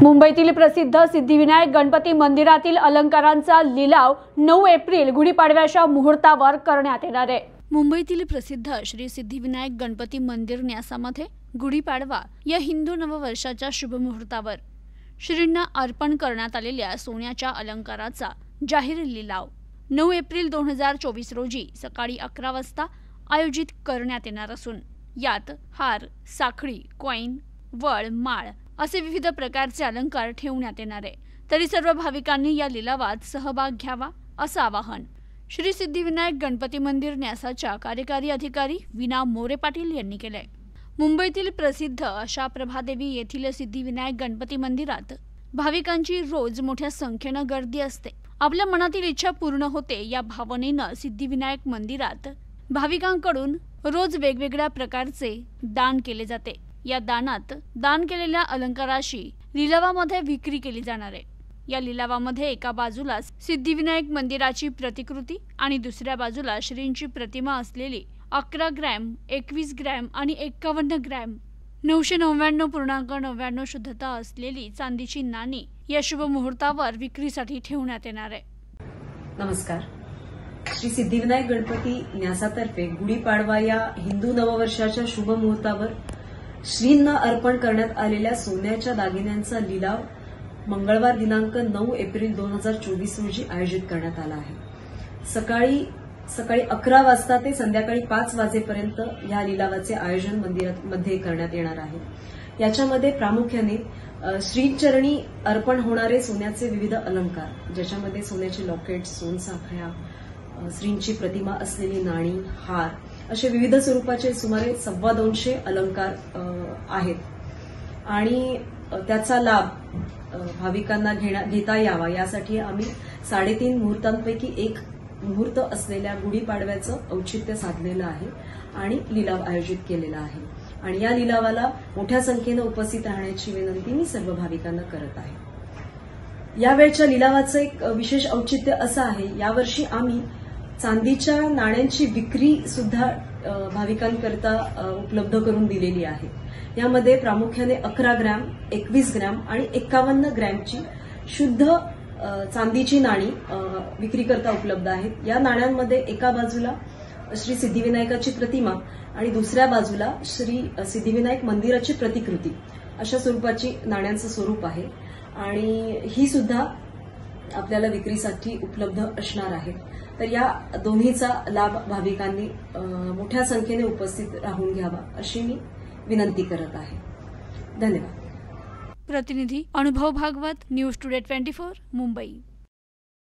मुंबईतील प्रसिद्ध सिद्धिविनायक गणपती मंदिरातील अलंकारांचा लिलाव 9 एप्रिल गुढीपाडव्याच्या मुहूर्तावर करण्यात येणार आहे। मुंबईतील प्रसिद्ध श्री सिद्धिविनायक गणपती मंदिर न्यासामध्ये गुढीपाडवा या हिंदू नववर्षाच्या शुभ मुहूर्तावर श्रींना अर्पण करण्यात आलेल्या सोन्याच्या अलंकाराचा जाहीर लिलाव 9 एप्रिल 2024 रोजी सकाळी 11 वाजता आयोजित करण्यात येणार असून यात हार, साखळी, कॉइन, वळ, माळ असे विविध प्रकारचे अलंकार ठेवण्यात येणार आहे। तरी सर्व भाविकांनी या लिलावात सहभाग घ्यावा असं आवाहन श्री सिद्धिविनायक गणपती मंदिर न्यासाच्या कार्यकारी अधिकारी वीणा मोरे पाटील यांनी केले। मुंबईतील प्रसिद्ध अशा प्रभादेवी येथील सिद्धिविनायक गणपती मंदिरात भाविकांची रोज मोठ्या संख्येने गर्दी असते। आपल्या मनातील इच्छा पूर्ण होते या भावनेने सिद्धिविनायक मंदिरात भाविकांकडून रोज वेगवेगळ्या प्रकारचे दान केले जाते। या दानात दान केलेल्या अलंकाराशी लिलावामध्ये विक्री केली जाणार आहे। या लिलावामध्ये एका बाजूला सिद्धिविनायक मंदिराची प्रतिकृती आणि दुसऱ्या बाजूला श्रींची प्रतिमा असलेली 11 ग्रॅम, 21 ग्रॅम आणि 51 ग्रॅम 999.99 शुद्धता असलेली चांदीची नाणी या शुभ मुहूर्तावर विक्रीसाठी ठेवण्यात येणार आहे। नमस्कार। श्री सिद्धिविनायक गणपती न्यासातर्फे गुढीपाडवा या हिंदू नववर्षाच्या शुभ मुहूर्तावर श्रींना अर्पण करण्यात आलेल्या सोन्याच्या दागिन्यांचा लिलाव मंगळवार दिनांक 9 एप्रिल 2024 रोजी आयोजित करण्यात आला आहे। सकाळी 11 वाजता ते संध्याकाळी 5 वाजेपर्यंत या लिलावाचे आयोजन मंदिरामध्ये करण्यात येणार आहे। याच्यामध्ये प्रामुख्याने श्रीचरणी अर्पण होणारे सोन्याचे विविध अलंकार, ज्याच्यामध्ये सोन्याचे लॉकेट, सोनसाखळ्या, श्रींची प्रतिमा असलेली नाणी, हार असे विविध स्वरूपाचे सुमारे 250 अलंकार आहेत आणि त्याचा लाभ भाविकांना घेता यावा यासाठी आम्ही 3.5 मुहूर्तांपैकी एक मुहूर्त असलेल्या गुढीपाडव्याचं औचित्य साधलेलं आहे आणि लिलाव आयोजित केलेला आहे आणि या लिलावाला मोठ्या संख्येने उपस्थित राहण्याची विनंती मी सर्व भाविकांना करत आहे। यावेळच्या लिलावाचं एक विशेष औचित्य असं आहे, यावर्षी आम्ही चांदीच्या नाण्यांची विक्री सुद्धा भाविकांकरता उपलब्ध करून दिलेली आहे। यामध्ये प्रामुख्याने 11 ग्रॅम, 21 ग्रॅम आणि 51 ग्रॅमची शुद्ध चांदीची नाणी विक्रीकरता उपलब्ध आहेत। या नाण्यांमध्ये एका बाजूला श्री सिद्धिविनायकाची प्रतिमा आणि दुसऱ्या बाजूला श्री सिद्धिविनायक मंदिराची प्रतिकृती अशा स्वरूपाची नाण्यांचं स्वरूप आहे आणि ही सुद्धा आपल्याला विक्रीसाठी उपलब्ध असणार आहे। तर या दोन्हीचा लाभ भाविकांनी मोठ्या संख्येने उपस्थित राहून घ्यावा अशी मी विनंती करत आहे। धन्यवाद। प्रतिनिधी अनुभव भागवत, न्यूज टुडे 24, मुंबई।